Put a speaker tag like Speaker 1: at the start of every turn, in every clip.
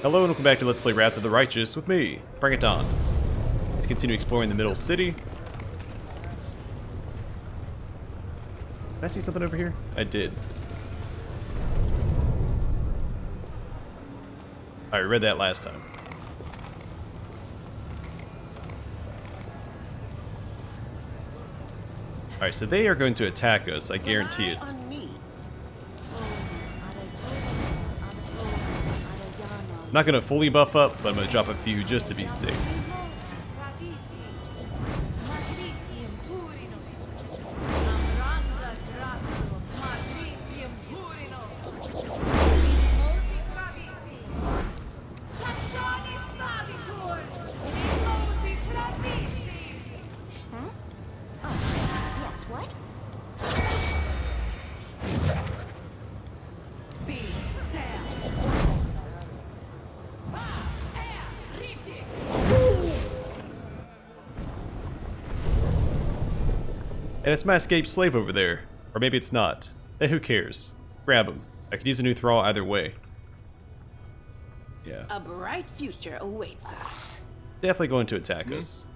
Speaker 1: Hello and welcome back to Let's Play Wrath of the Righteous with me, Bring It On. Let's continue exploring the middle city. Did I see something over here? I did. I read that last time. Alright, so they are going to attack us, I guarantee it. I'm not going to fully buff up, but I'm going to drop a few just to be safe. And it's my escaped slave over there. Or maybe it's not. Hey, who cares? Grab him. I could use a new thrall either way. Yeah.
Speaker 2: A bright future awaits us.
Speaker 1: Definitely going to attack us.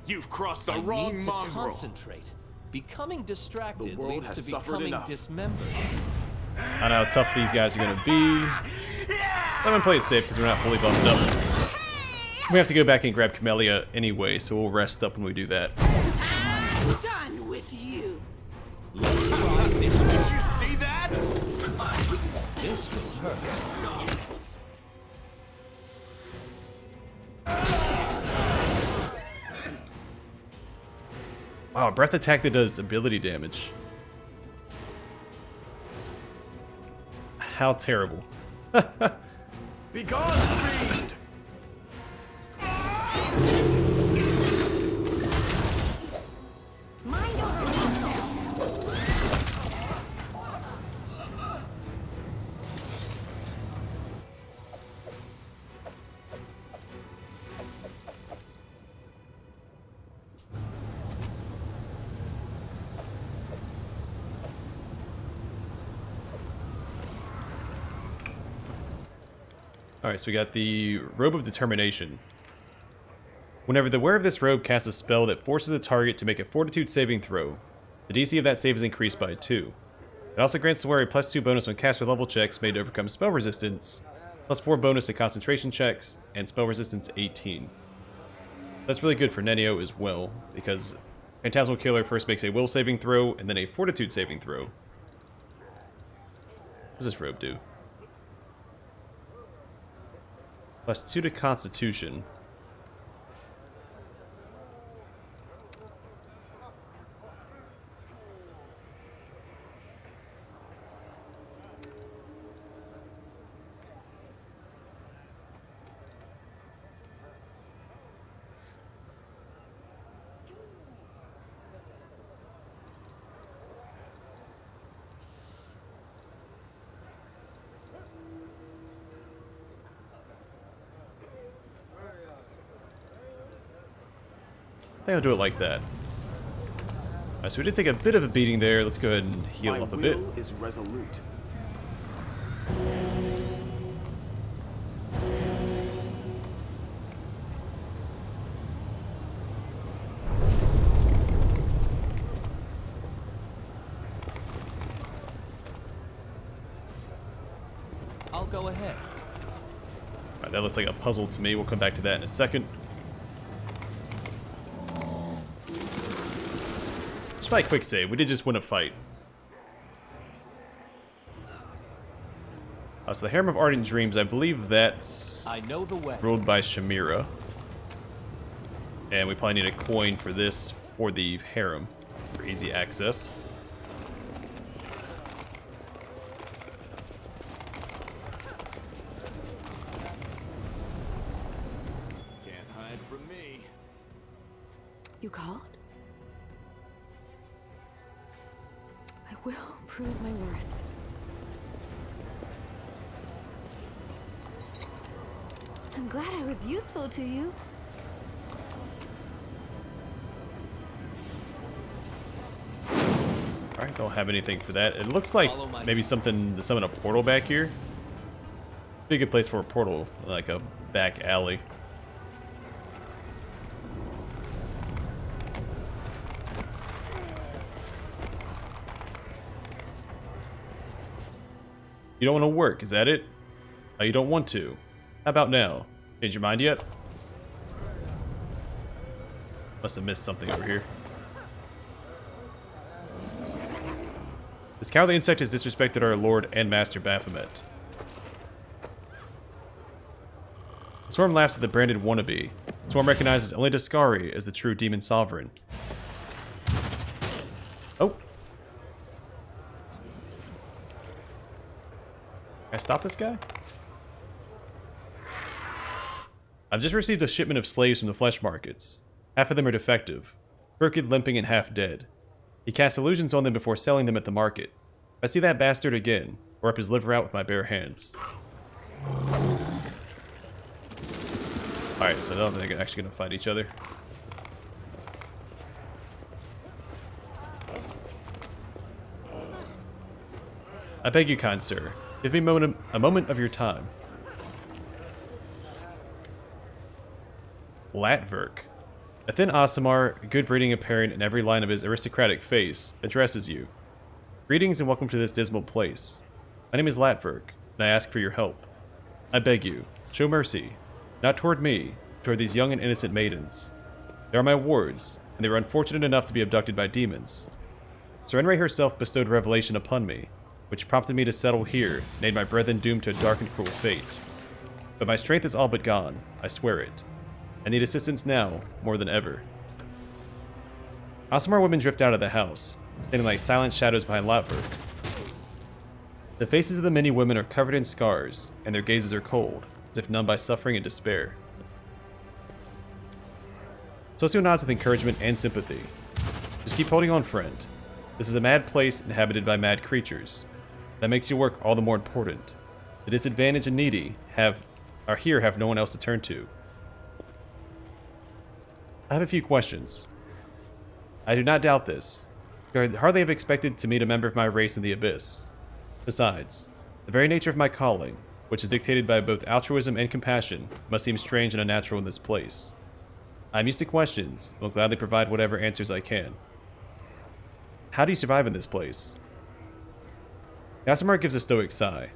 Speaker 3: You've crossed the wrong mongrel.
Speaker 4: Concentrate. Becoming distracted
Speaker 3: The world
Speaker 4: leads
Speaker 3: has
Speaker 4: to
Speaker 3: suffered
Speaker 4: becoming
Speaker 3: enough.
Speaker 4: dismembered.
Speaker 1: I know how tough these guys are going to be. I'm going to play it safe because we're not fully buffed up. We have to go back and grab Camellia anyway, so we'll rest up when we do that.
Speaker 2: Done with you.
Speaker 3: Did you see that?
Speaker 4: This will hurt.
Speaker 1: Wow, breath attack that does ability damage. How terrible.
Speaker 3: Be gone, fiend!
Speaker 2: Mind over yourself.
Speaker 1: Alright, so we got the Robe of Determination. Whenever the wearer of this robe casts a spell that forces a target to make a fortitude saving throw, the DC of that save is increased by 2. It also grants the wearer a +2 bonus on caster level checks made to overcome spell resistance, +4 bonus to concentration checks, and spell resistance 18. That's really good for Nenio as well, because Phantasmal Killer first makes a will saving throw and then a fortitude saving throw. What does this robe do? +2 to Constitution. I think I'll do it like that. Alright, so we did take a bit of a beating there. Let's go ahead and heal
Speaker 3: My
Speaker 1: up a bit.
Speaker 3: will is resolute.
Speaker 4: I'll go ahead.
Speaker 1: Alright, that looks like a puzzle to me. We'll come back to that in a second. Just by a quick save, we did just win a fight. So the Harem of Ardent Dreams, I believe that's
Speaker 4: I know the way.
Speaker 1: ruled by Shamira. And we probably need a coin for this for the Harem for easy access.
Speaker 3: Can't hide from me.
Speaker 2: You called? I will prove my worth. I'm glad I was useful to you.
Speaker 1: Alright, don't have anything for that. It looks like maybe something to summon a portal back here. Be a good place for a portal, like a back alley. You don't want to work, is that it? Oh, you don't want to. How about now? Change your mind yet? Must have missed something over here. This cowardly insect has disrespected our lord and master Baphomet. The Swarm laughs at the branded wannabe. The Swarm recognizes only Daskari as the true demon sovereign. Oh. Can I stop this guy? I've just received a shipment of slaves from the flesh markets. Half of them are defective, crooked, limping, and half dead. He casts illusions on them before selling them at the market. If I see that bastard again, I'll rip his liver out with my bare hands. Alright, so I don't think they're actually going to fight each other. I beg you, kind sir, give me a moment of your time. Latverk. A thin Aasimar, good breeding apparent in every line of his aristocratic face, addresses you. Greetings and welcome to this dismal place. My name is Latverk, and I ask for your help. I beg you, show mercy, not toward me, toward these young and innocent maidens. They are my wards, and they were unfortunate enough to be abducted by demons. Serenray herself bestowed revelation upon me, which prompted me to settle here and aid my brethren doomed to a dark and cruel fate. But my strength is all but gone, I swear it. I need assistance now, more than ever. Aasimar women drift out of the house, standing like silent shadows behind Latverk. The faces of the many women are covered in scars, and their gazes are cold, as if numbed by suffering and despair. Socio nods with encouragement and sympathy. Just keep holding on, friend. This is a mad place inhabited by mad creatures. That makes your work all the more important. The disadvantaged and needy have no one else to turn to. I have a few questions. I do not doubt this. I could hardly have expected to meet a member of my race in the Abyss. Besides, the very nature of my calling, which is dictated by both altruism and compassion, must seem strange and unnatural in this place. I am used to questions, and will gladly provide whatever answers I can. How do you survive in this place? Aasimar gives a stoic sigh.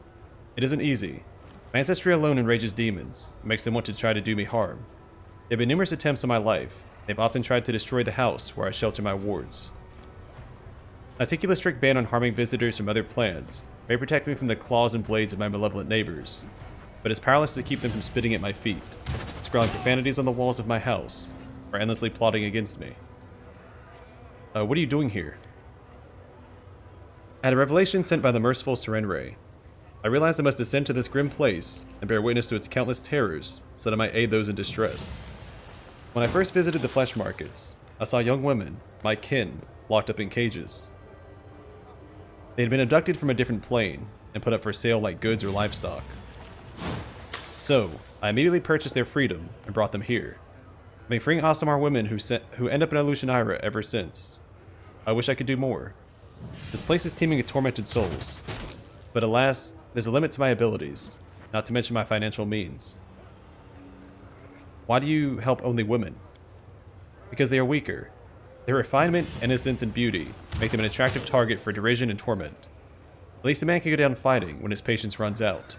Speaker 1: It isn't easy. My ancestry alone enrages demons, and makes them want to try to do me harm. There have been numerous attempts on my life. They've often tried to destroy the house where I shelter my wards. I take a strict ban on harming visitors from other plans, may protect me from the claws and blades of my malevolent neighbors, but is powerless to keep them from spitting at my feet, scrawling profanities on the walls of my house, or endlessly plotting against me. What are you doing here? I had a revelation sent by the merciful Serenray. I realized I must descend to this grim place and bear witness to its countless terrors, so that I might aid those in distress. When I first visited the flesh markets, I saw young women, my kin, locked up in cages. They had been abducted from a different plane and put up for sale like goods or livestock. So, I immediately purchased their freedom and brought them here. I've been freeing Aasimar women who end up in Alushanira ever since. I wish I could do more. This place is teeming with tormented souls. But alas, there's a limit to my abilities, not to mention my financial means. Why do you help only women? Because they are weaker. Their refinement, innocence, and beauty make them an attractive target for derision and torment. At least a man can go down fighting when his patience runs out.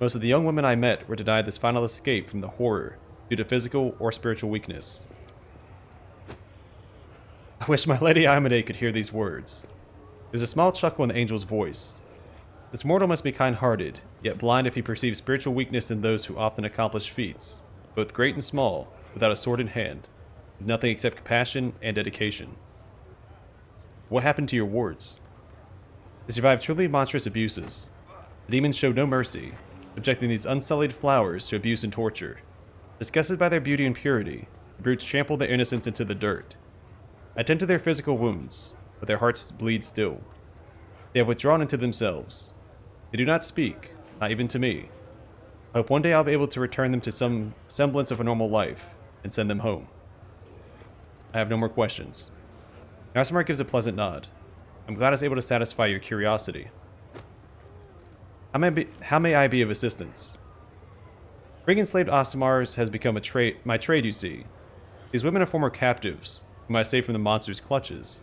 Speaker 1: Most of the young women I met were denied this final escape from the horror due to physical or spiritual weakness. I wish my Lady Amade could hear these words. There's a small chuckle in the angel's voice. This mortal must be kind-hearted, yet blind if he perceives spiritual weakness in those who often accomplish feats, both great and small, without a sword in hand, with nothing except compassion and dedication. What happened to your wards? They survived truly monstrous abuses. The demons showed no mercy, subjecting these unsullied flowers to abuse and torture. Disgusted by their beauty and purity, the brutes trampled their innocence into the dirt. I tend to their physical wounds, but their hearts bleed still. They have withdrawn into themselves. They do not speak, not even to me. I hope one day I'll be able to return them to some semblance of a normal life, and send them home. I have no more questions. Aasimar gives a pleasant nod. I'm glad I was able to satisfy your curiosity. How may I be of assistance? Freeing enslaved Aasimars has become my trade, you see. These women are former captives, whom I save from the monster's clutches.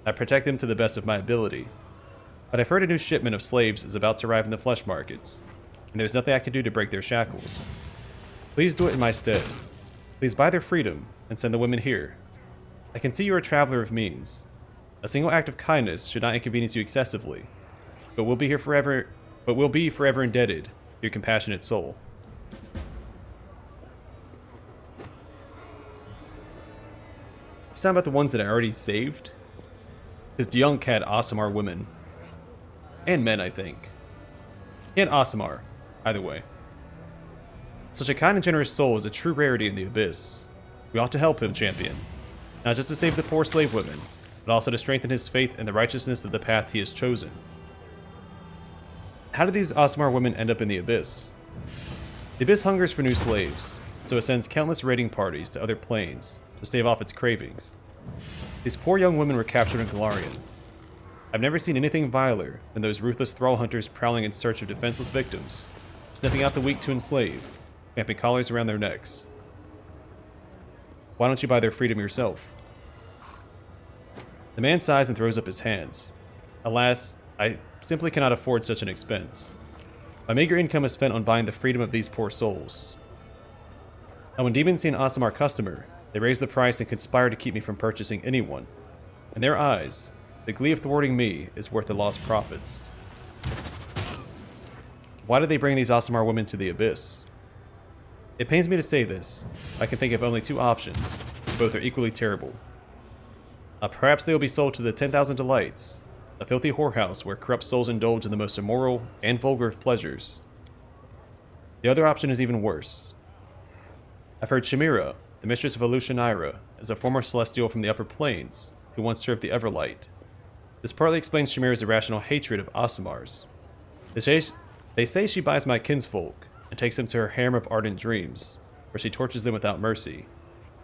Speaker 1: I protect them to the best of my ability. But I've heard a new shipment of slaves is about to arrive in the flesh markets, and there's nothing I can do to break their shackles. Please do it in my stead. Please buy their freedom, and send the women here. I can see you're a traveler of means. A single act of kindness should not inconvenience you excessively, but we'll be forever indebted to your compassionate soul. It's talking about the ones that I already saved? Because Diunk had Aasimar women. And men, I think. And Aasimar, either way. Such a kind and generous soul is a true rarity in the Abyss. We ought to help him, champion. Not just to save the poor slave women, but also to strengthen his faith in the righteousness of the path he has chosen. How did these Aasimar women end up in the Abyss? The Abyss hungers for new slaves, so it sends countless raiding parties to other planes to stave off its cravings. These poor young women were captured in Galarian. I've never seen anything viler than those ruthless thrall hunters prowling in search of defenseless victims, sniffing out the weak to enslave, clamping collars around their necks. Why don't you buy their freedom yourself? The man sighs and throws up his hands. Alas, I simply cannot afford such an expense. My meager income is spent on buying the freedom of these poor souls. And when demons see an Aasimar customer, they raise the price and conspire to keep me from purchasing anyone. In their eyes, the glee of thwarting me is worth the lost profits. Why did they bring these Aasimar women to the Abyss? It pains me to say this, I can think of only two options. Both are equally terrible. Perhaps they will be sold to the 10,000 Delights, a filthy whorehouse where corrupt souls indulge in the most immoral and vulgar of pleasures. The other option is even worse. I've heard Chimera, the mistress of Alushanira, is a former celestial from the upper planes who once served the Everlight. This partly explains Chimera's irrational hatred of Aasimars. They say she buys my kinsfolk and takes them to her harem of ardent dreams, where she tortures them without mercy.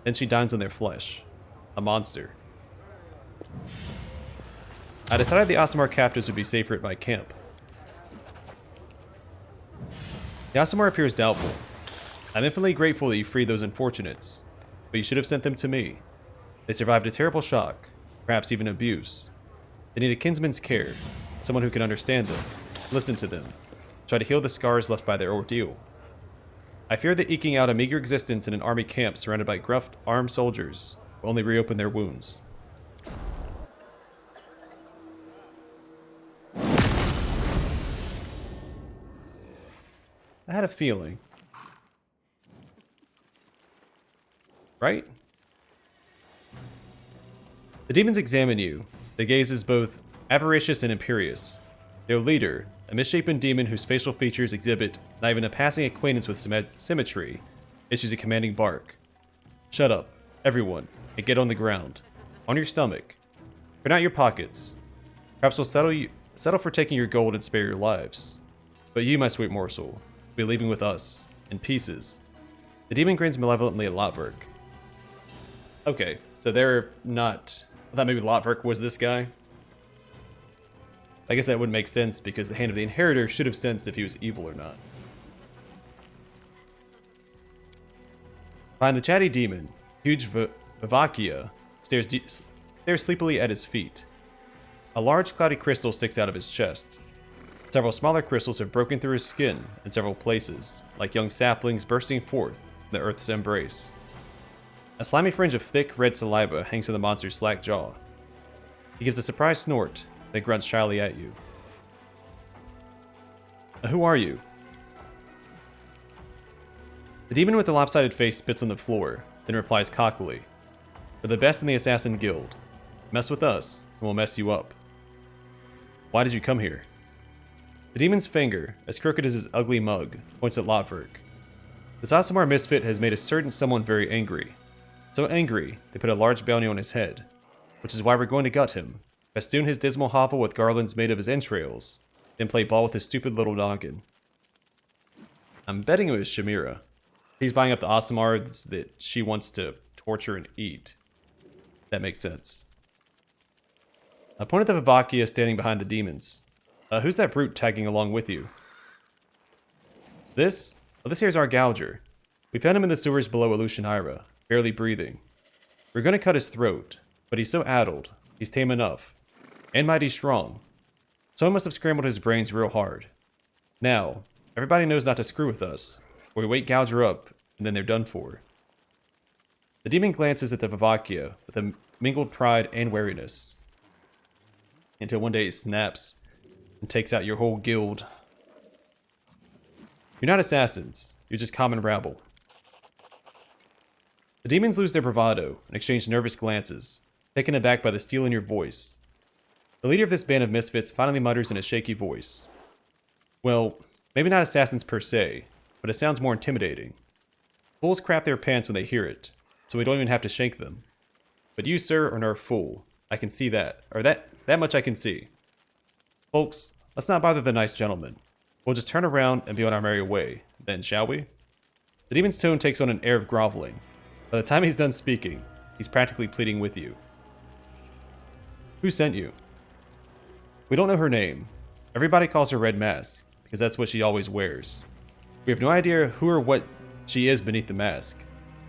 Speaker 1: Then she dines on their flesh. A monster. I decided the Aasimar captives would be safer at my camp. The Aasimar appears doubtful. I'm infinitely grateful that you freed those unfortunates, but you should have sent them to me. They survived a terrible shock, perhaps even abuse. They need a kinsman's care, someone who can understand them, listen to them, try to heal the scars left by their ordeal. I fear that eking out a meager existence in an army camp surrounded by gruff, armed soldiers will only reopen their wounds. I had a feeling. Right? The demons examine you. Their gaze is both avaricious and imperious. Their leader, a misshapen demon whose facial features exhibit not even a passing acquaintance with symmetry, issues a commanding bark. Shut up, everyone, and get on the ground. On your stomach. Turn out your pockets. Perhaps we'll settle for taking your gold and spare your lives. But you, my sweet morsel, will be leaving with us, in pieces. The demon grins malevolently at Lotverk. Okay, so they're not... I thought maybe Lotverk was this guy. I guess that would make sense because the Hand of the Inheritor should have sensed if he was evil or not. Behind the chatty demon, huge Vivakia stares sleepily at his feet. A large cloudy crystal sticks out of his chest. Several smaller crystals have broken through his skin in several places, like young saplings bursting forth from the earth's embrace. A slimy fringe of thick, red saliva hangs from the monster's slack jaw. He gives a surprised snort, then grunts shyly at you. Who are you? The demon with the lopsided face spits on the floor, then replies cockily. We're the best in the Assassin Guild. Mess with us, and we'll mess you up. Why did you come here? The demon's finger, as crooked as his ugly mug, points at Lotverk. This Aasimar misfit has made a certain someone very angry. So angry, they put a large bounty on his head, which is why we're going to gut him, festoon his dismal hovel with garlands made of his entrails, then play ball with his stupid little noggin. I'm betting it was Chimera. He's buying up the Aasimars that she wants to torture and eat. That makes sense. I pointed to Vivakia standing behind the demons. Who's that brute tagging along with you? This? Well, this here's our Gouger. We found him in the sewers below Alushanira, barely breathing. We're gonna cut his throat, but he's so addled. He's tame enough. And mighty strong. Someone must have scrambled his brains real hard. Now, everybody knows not to screw with us, or we wake Gouger up, and then they're done for. The demon glances at the Vavakia with a mingled pride and wariness. Until one day it snaps and takes out your whole guild. You're not assassins, you're just common rabble. The demons lose their bravado and exchange nervous glances, taken aback by the steel in your voice. The leader of this band of misfits finally mutters in a shaky voice. Well, maybe not assassins per se, but it sounds more intimidating. Fools crap their pants when they hear it, so we don't even have to shake them. But you, sir, are no fool. I can see that. Or that much I can see. Folks, let's not bother the nice gentleman. We'll just turn around and be on our merry way. Then, shall we? The demon's tone takes on an air of groveling. By the time he's done speaking, he's practically pleading with you. Who sent you? We don't know her name. Everybody calls her Red Mask, because that's what she always wears. We have no idea who or what she is beneath the mask.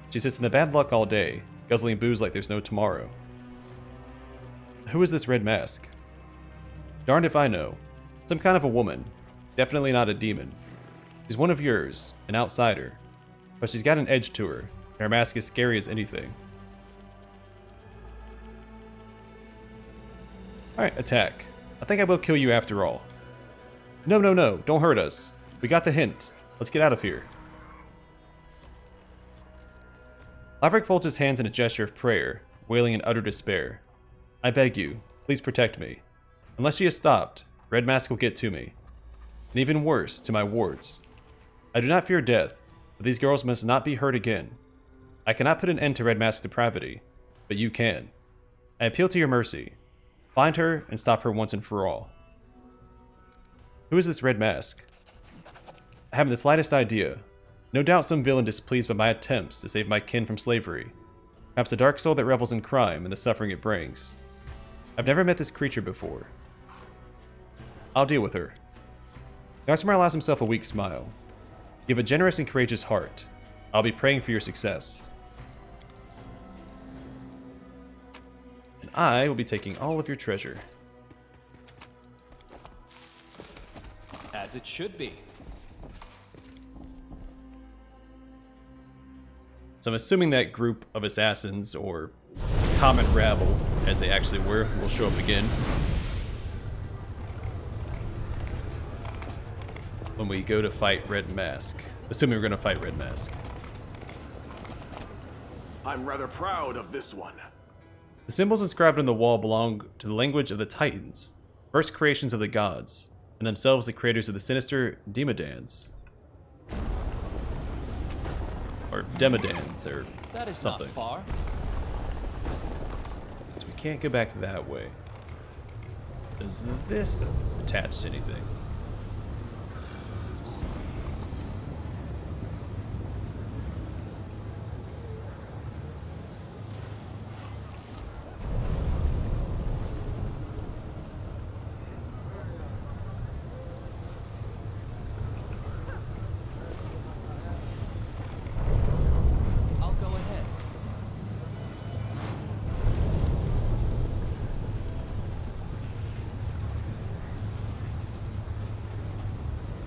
Speaker 1: She sits in the bad luck all day, guzzling booze like there's no tomorrow. Who is this Red Mask? Darned if I know. Some kind of a woman. Definitely not a demon. She's one of yours, an outsider. But she's got an edge to her, and her mask is scary as anything. Alright, attack. I think I will kill you after all. No, don't hurt us. We got the hint. Let's get out of here. Laverick folds his hands in a gesture of prayer, wailing in utter despair. I beg you, please protect me. Unless she is stopped, Red Mask will get to me. And even worse, to my wards. I do not fear death, but these girls must not be hurt again. I cannot put an end to Red Mask's depravity, but you can. I appeal to your mercy. Find her and stop her once and for all. Who is this Red Mask? I haven't the slightest idea. No doubt some villain displeased by my attempts to save my kin from slavery. Perhaps a dark soul that revels in crime and the suffering it brings. I've never met this creature before. I'll deal with her. Aasimar allows himself a weak smile. You have a generous and courageous heart. I'll be praying for your success. And I will be taking all of your treasure.
Speaker 4: As it should be.
Speaker 1: So I'm assuming that group of assassins, or common rabble, as they actually were, will show up again when we go to fight Red Mask. Assuming we're going to fight Red Mask.
Speaker 3: I'm rather proud of this one.
Speaker 1: The symbols inscribed on the wall belong to the language of the Titans, first creations of the gods, and themselves the creators of the sinister Demodans. Or Demodans, or
Speaker 4: That is
Speaker 1: something.
Speaker 4: not far.
Speaker 1: So we can't go back that way. Does this attach to anything?
Speaker 4: I'll go ahead.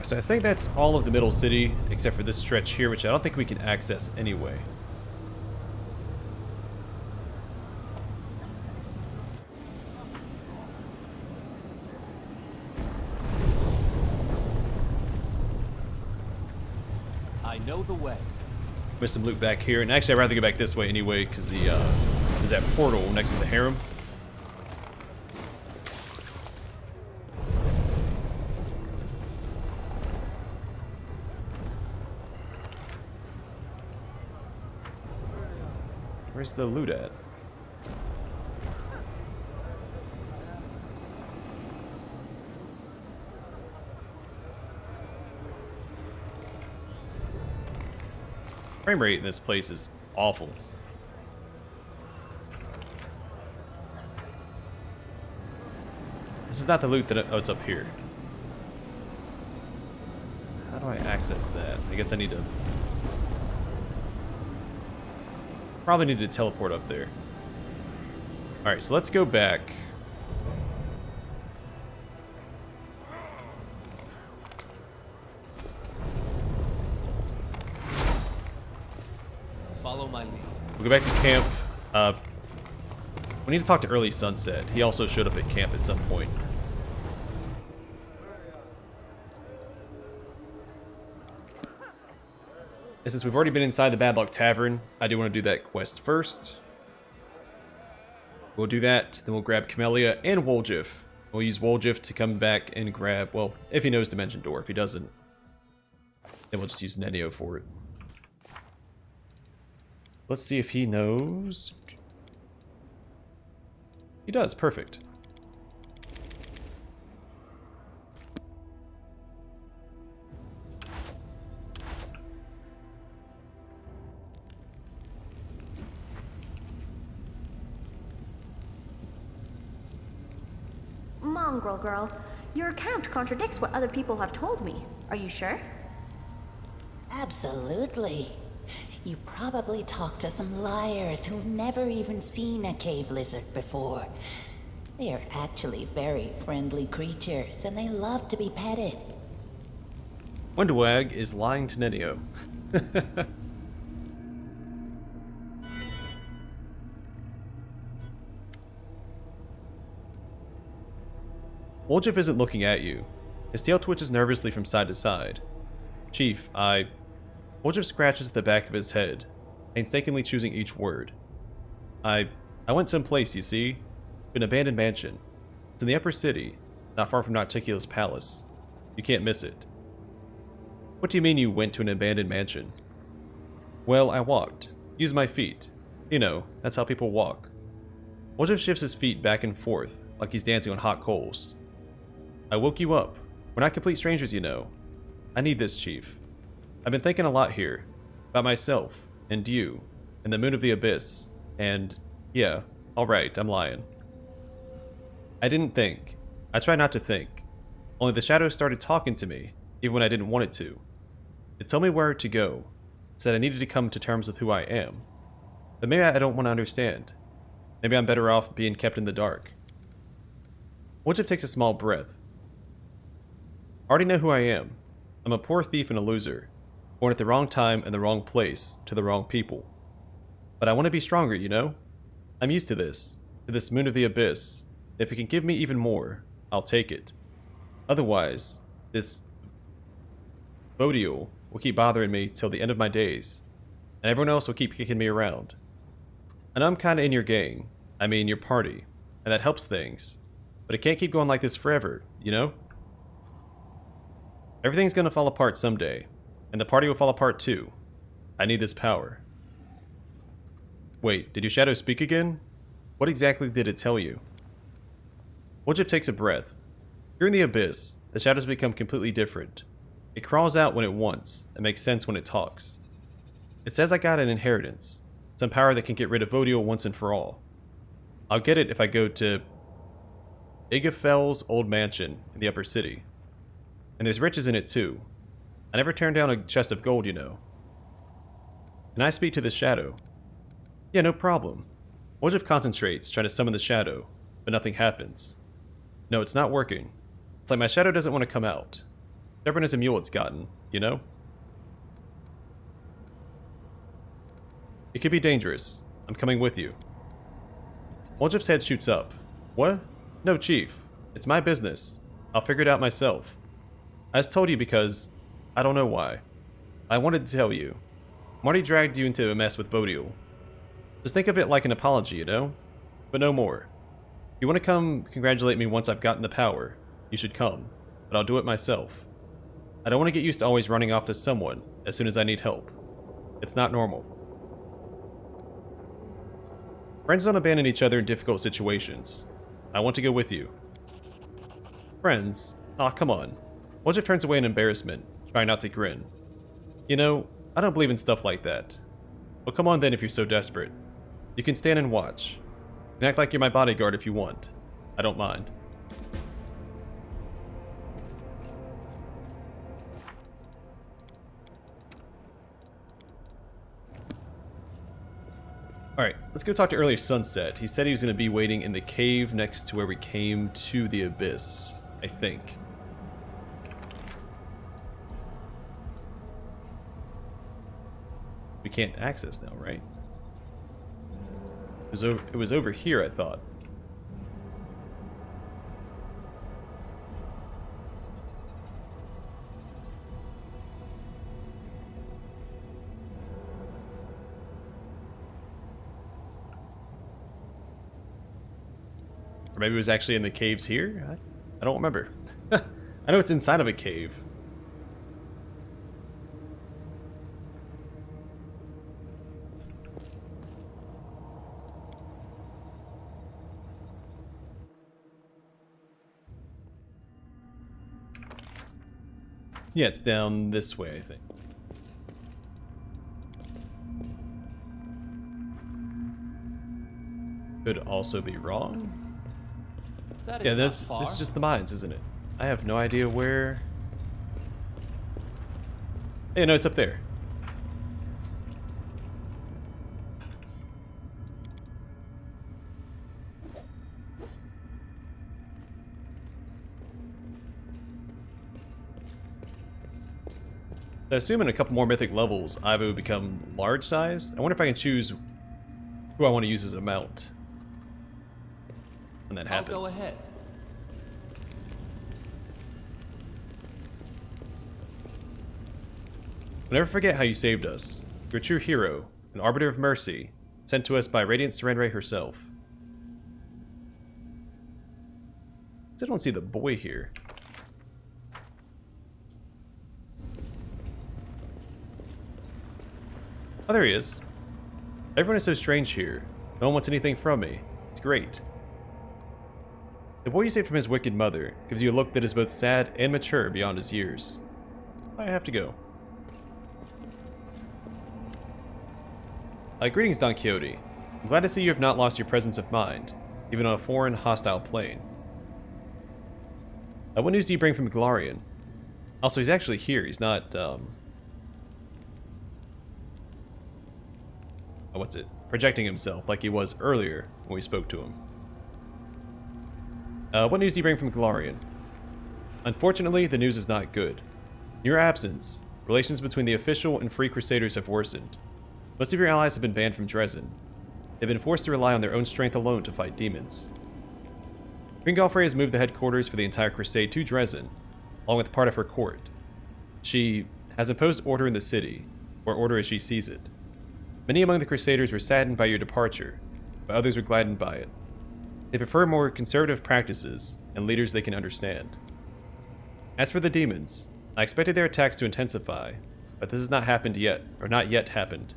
Speaker 1: So I think that's all of the middle city, except for this stretch here, which I don't think we can access anyway.
Speaker 4: I know the way.
Speaker 1: There's some loot back here, and actually I'd rather go back this way anyway, because there's that portal next to the harem. Where's the loot at? Frame rate in this place is awful. This is not the loot that oh, it's up here. How do I access that? I guess I need to... Probably need to teleport up there. Alright, so let's go back.
Speaker 4: Follow my lead.
Speaker 1: We'll go back to camp. We need to talk to Early Sunset. He also showed up at camp at some point. And since we've already been inside the Bad Luck Tavern, I do want to do that quest first. We'll do that, then we'll grab Camellia and Woljif. We'll use Woljif to come back and grab, well, if he knows Dimension Door. If he doesn't, then we'll just use Nenio for it. Let's see if he knows. He does, perfect.
Speaker 5: Mongrel girl, your account contradicts what other people have told me. Are you sure?
Speaker 6: Absolutely. You probably talked to some liars who've never even seen a cave lizard before. They are actually very friendly creatures, and they love to be petted.
Speaker 1: Wendwag is lying to Nenio. Woljif isn't looking at you. His tail twitches nervously from side to side. Chief, Woljif scratches the back of his head, painstakingly choosing each word. I went someplace, you see. An abandoned mansion. It's in the upper city, not far from Nocticula's palace. You can't miss it. What do you mean you went to an abandoned mansion? Well, I walked. Used my feet. You know, that's how people walk. Woljif shifts his feet back and forth, like he's dancing on hot coals. I woke you up. We're not complete strangers, you know. I need this, Chief. I've been thinking a lot here. About myself, and you, and the moon of the abyss, and... yeah, alright, I'm lying. I didn't think. I try not to think. Only the shadow started talking to me, even when I didn't want it to. It told me where to go. It said I needed to come to terms with who I am. But maybe I don't want to understand. Maybe I'm better off being kept in the dark. Woljif takes a small breath. I already know who I am. I'm a poor thief and a loser. Born at the wrong time and the wrong place, to the wrong people. But I want to be stronger, you know? I'm used to this moon of the abyss. If it can give me even more, I'll take it. Otherwise, this Bodial will keep bothering me till the end of my days, and everyone else will keep kicking me around. I know I'm kinda in your gang, I mean your party, and that helps things, but it can't keep going like this forever, you know? Everything's gonna fall apart someday, and the party will fall apart too. I need this power. Wait, did your shadow speak again? What exactly did it tell you? Woljif takes a breath. Here in the abyss, the shadows become completely different. It crawls out when it wants, and makes sense when it talks. It says I got an inheritance, some power that can get rid of Odiel once and for all. I'll get it if I go to Igafel's old mansion in the upper city. And there's riches in it too. I never turned down a chest of gold, you know. Can I speak to this shadow? Yeah, no problem. Woljif concentrates, trying to summon the shadow, but nothing happens. No, it's not working. It's like my shadow doesn't want to come out. Stubborn as a mule it's gotten, you know? It could be dangerous. I'm coming with you. Woljif's head shoots up. What? No, Chief. It's my business. I'll figure it out myself. I just told you because... I don't know why. I wanted to tell you. Marty dragged you into a mess with Bodial. Just think of it like an apology, you know? But no more. If you want to come congratulate me once I've gotten the power, you should come. But I'll do it myself. I don't want to get used to always running off to someone as soon as I need help. It's not normal. Friends don't abandon each other in difficult situations. I want to go with you. Friends? Aw, come on. Woljif turns away in embarrassment, trying not to grin. You know, I don't believe in stuff like that. Well, come on then if you're so desperate. You can stand and watch. You can act like you're my bodyguard if you want. I don't mind. Alright, let's go talk to earlier Sunset. He said he was going to be waiting in the cave next to where we came to the Abyss, I think. We can't access now, right? It was over here, I thought. Or maybe it was actually in the caves here? I don't remember. I know it's inside of a cave. Yeah, it's down this way, I think. Could also be wrong.
Speaker 4: That is
Speaker 1: Yeah,
Speaker 4: not
Speaker 1: this
Speaker 4: far.
Speaker 1: is just the mines, isn't it? I have no idea where. Hey, no, it's up there. I assume in a couple more mythic levels, Ivo will become large-sized. I wonder if I can choose who I want to use as a mount when that happens.
Speaker 4: I'll go ahead.
Speaker 1: I'll never forget how you saved us. You're a true hero, an arbiter of mercy, sent to us by Radiant Serenray herself. I don't see the boy here. Oh, there he is. Everyone is so strange here. No one wants anything from me. It's great. The boy you saved from his wicked mother gives you a look that is both sad and mature beyond his years. I have to go. Greetings, Don Quixote. I'm glad to see you have not lost your presence of mind, even on a foreign, hostile plane. What news do you bring from Galarian? Also, he's actually here. He's not, what's it? Projecting himself like he was earlier when we spoke to him. What news do you bring from Galarian? Unfortunately, the news is not good. In your absence, relations between the official and free crusaders have worsened. Most of your allies have been banned from Dresden. They've been forced to rely on their own strength alone to fight demons. Queen Galfrey has moved the headquarters for the entire crusade to Dresden, along with part of her court. She has imposed order in the city, or order as she sees it. Many among the crusaders were saddened by your departure, but others were gladdened by it. They prefer more conservative practices and leaders they can understand. As for the demons, I expected their attacks to intensify, but this has not happened yet, or not yet happened.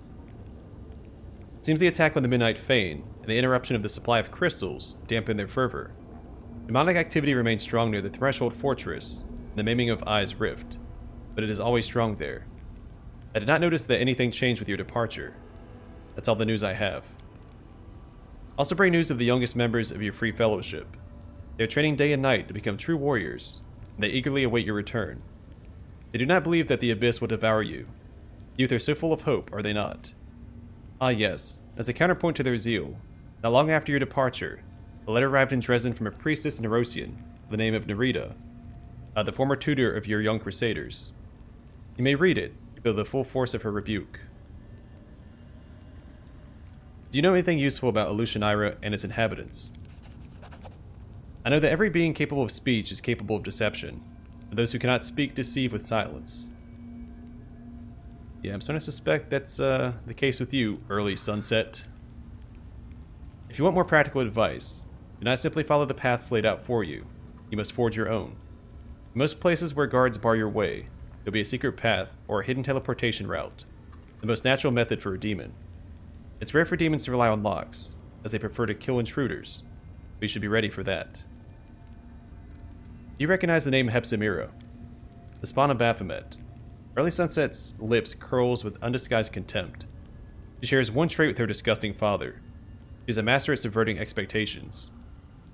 Speaker 1: It seems the attack on the Midnight Fane and the interruption of the supply of crystals dampened their fervor. Demonic activity remains strong near the Threshold Fortress and the Maiming of Eyes Rift, but it is always strong there. I did not notice that anything changed with your departure. That's all the news I have. Also bring news of the youngest members of your Free Fellowship. They are training day and night to become true warriors, and they eagerly await your return. They do not believe that the Abyss will devour you. Youth are so full of hope, are they not? Ah yes, as a counterpoint to their zeal, not long after your departure, a letter arrived in Dresden from a priestess Nerosian, by the name of Nerida, the former tutor of your young crusaders. You may read it, to feel the full force of her rebuke. Do you know anything useful about Alushanira and its inhabitants? I know that every being capable of speech is capable of deception, and those who cannot speak deceive with silence. Yeah, I'm starting to suspect that's the case with you, early Sunset. If you want more practical advice, do not simply follow the paths laid out for you. You must forge your own. In most places where guards bar your way, there'll be a secret path or a hidden teleportation route, the most natural method for a demon. It's rare for demons to rely on locks, as they prefer to kill intruders, but you should be ready for that. Do you recognize the name Hepsimira? The spawn of Baphomet. Early Sunset's lips curls with undisguised contempt. She shares one trait with her disgusting father. She's a master at subverting expectations.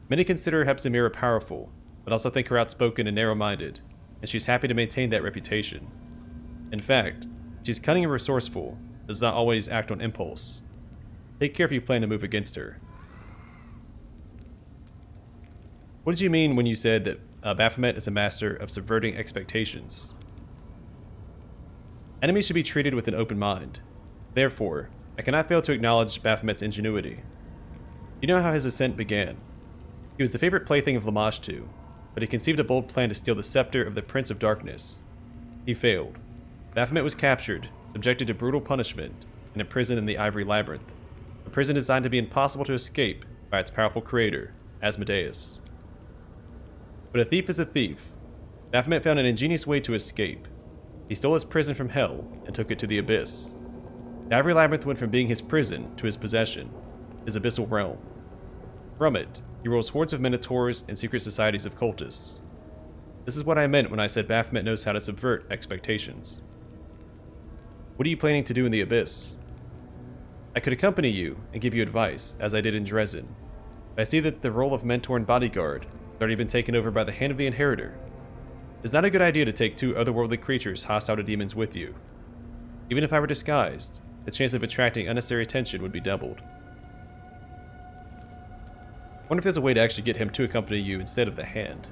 Speaker 1: Many consider Hepsimira powerful, but also think her outspoken and narrow-minded, and she's happy to maintain that reputation. In fact, she's cunning and resourceful, does not always act on impulse. Take care if you plan to move against her. What did you mean when you said that Baphomet is a master of subverting expectations? Enemies should be treated with an open mind. Therefore, I cannot fail to acknowledge Baphomet's ingenuity. You know how his ascent began. He was the favorite plaything of Lamage II, but he conceived a bold plan to steal the scepter of the Prince of Darkness. He failed. Baphomet was captured, subjected to brutal punishment, and imprisoned in the Ivory Labyrinth, a prison designed to be impossible to escape by its powerful creator, Asmodeus. But a thief is a thief. Baphomet found an ingenious way to escape. He stole his prison from hell and took it to the abyss. The Ivory Labyrinth went from being his prison to his possession, his abyssal realm. From it, he rules hordes of minotaurs and secret societies of cultists. This is what I meant when I said Baphomet knows how to subvert expectations. What are you planning to do in the abyss? I could accompany you and give you advice, as I did in Dresden. I see that the role of mentor and bodyguard has already been taken over by the hand of the Inheritor. It's not a good idea to take two otherworldly creatures hostile to demons with you. Even if I were disguised, the chance of attracting unnecessary attention would be doubled. I wonder if there's a way to actually get him to accompany you instead of the hand.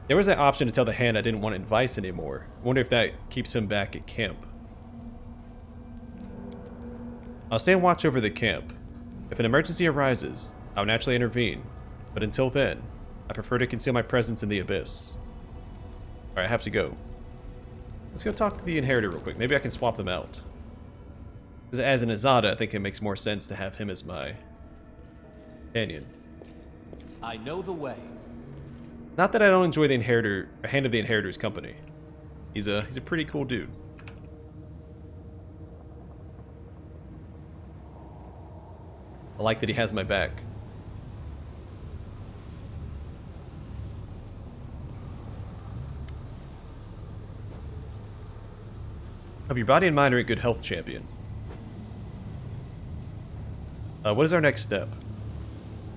Speaker 1: There was that option to tell the hand I didn't want advice anymore. I wonder if that keeps him back at camp. I'll stand watch over the camp. If an emergency arises, I'll naturally intervene, but until then, I prefer to conceal my presence in the abyss. Alright, I have to go. Let's go talk to the Inheritor real quick. Maybe I can swap them out. Because as an Azada, I think it makes more sense to have him as my companion.
Speaker 4: I know the way.
Speaker 1: Not that I don't enjoy the Inheritor, or Hand of the Inheritor's company. He's a pretty cool dude. I like that he has my back. Hope your body and mind are in good health, champion. What is our next step?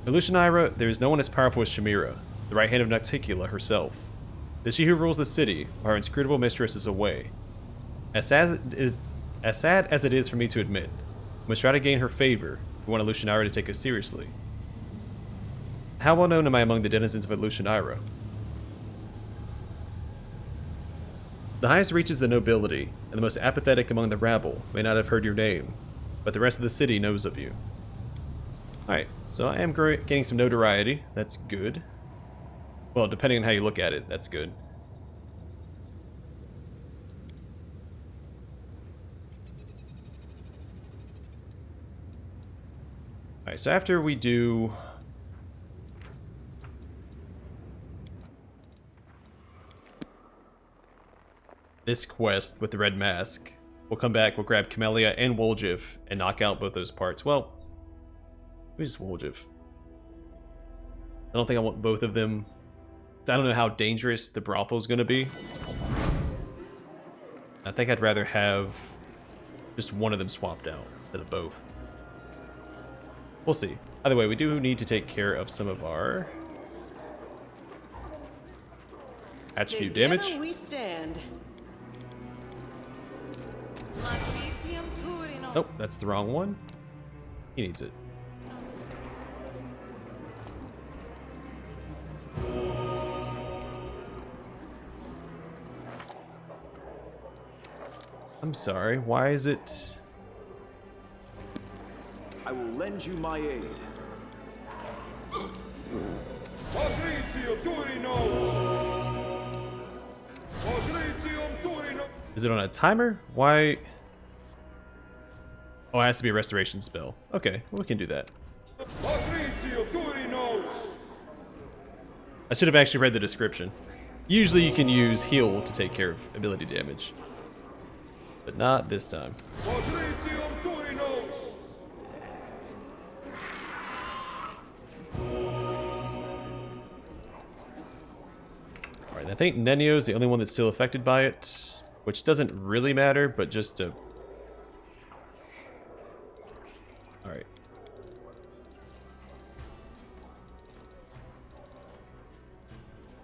Speaker 1: In Lucianira, there is no one as powerful as Shamira, the right hand of Nocticula herself. It is she who rules the city, while her inscrutable mistress is away. As sad as it is for me to admit, we must try to gain her favor if we want Lucianira to take us seriously. How well known am I among the denizens of Lucianira? The highest reaches the nobility, and the most apathetic among the rabble may not have heard your name, but the rest of the city knows of you. Alright, so I am gaining some notoriety. That's good. Well, depending on how you look at it, that's good. Alright, so after we do this quest with the red mask, we'll come back, we'll grab Camellia and Wolgiv and knock out both those parts. Well, who's Wolgiv? I don't think I want both of them. I don't know how dangerous the brothel is going to be. I think I'd rather have just one of them swapped out instead of both. We'll see. Either way, we do need to take care of some of our attribute damage.
Speaker 7: Together we stand.
Speaker 1: Nope, that's the wrong one. He needs it. I'm sorry, why is it...
Speaker 3: I will lend you my aid.
Speaker 1: Is it on a timer? Why... Oh, it has to be a restoration spell. Okay, well, we can do that. I should have actually read the description. Usually you can use heal to take care of ability damage. But not this time. Alright, I think Nenio's the only one that's still affected by it. Which doesn't really matter, but just to... Alright.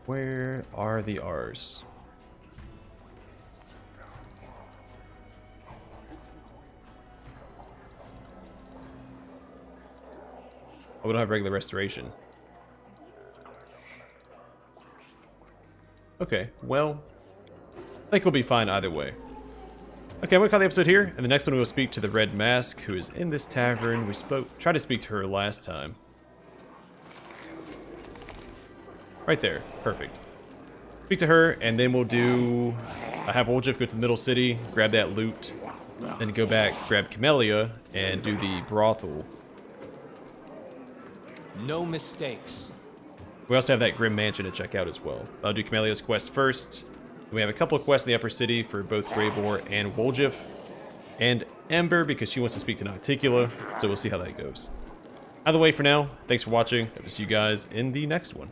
Speaker 1: Where are the R's? Oh, we don't have regular restoration. Okay, well, I think we'll be fine either way. Okay, I'm gonna call the episode here, and the next one we'll speak to the Red Mask, who is in this tavern. We tried to speak to her last time. Right there, perfect. Speak to her, and then we'll do... I have Woljif go to the middle city, grab that loot, then go back, grab Camellia, and do the brothel.
Speaker 4: No mistakes.
Speaker 1: We also have that Grim Mansion to check out as well. I'll do Camellia's quest first. We have a couple of quests in the Upper City for both Greymore and Woljif. And Ember, because she wants to speak to Nocticula, so we'll see how that goes. Either way, for now, thanks for watching. I will see you guys in the next one.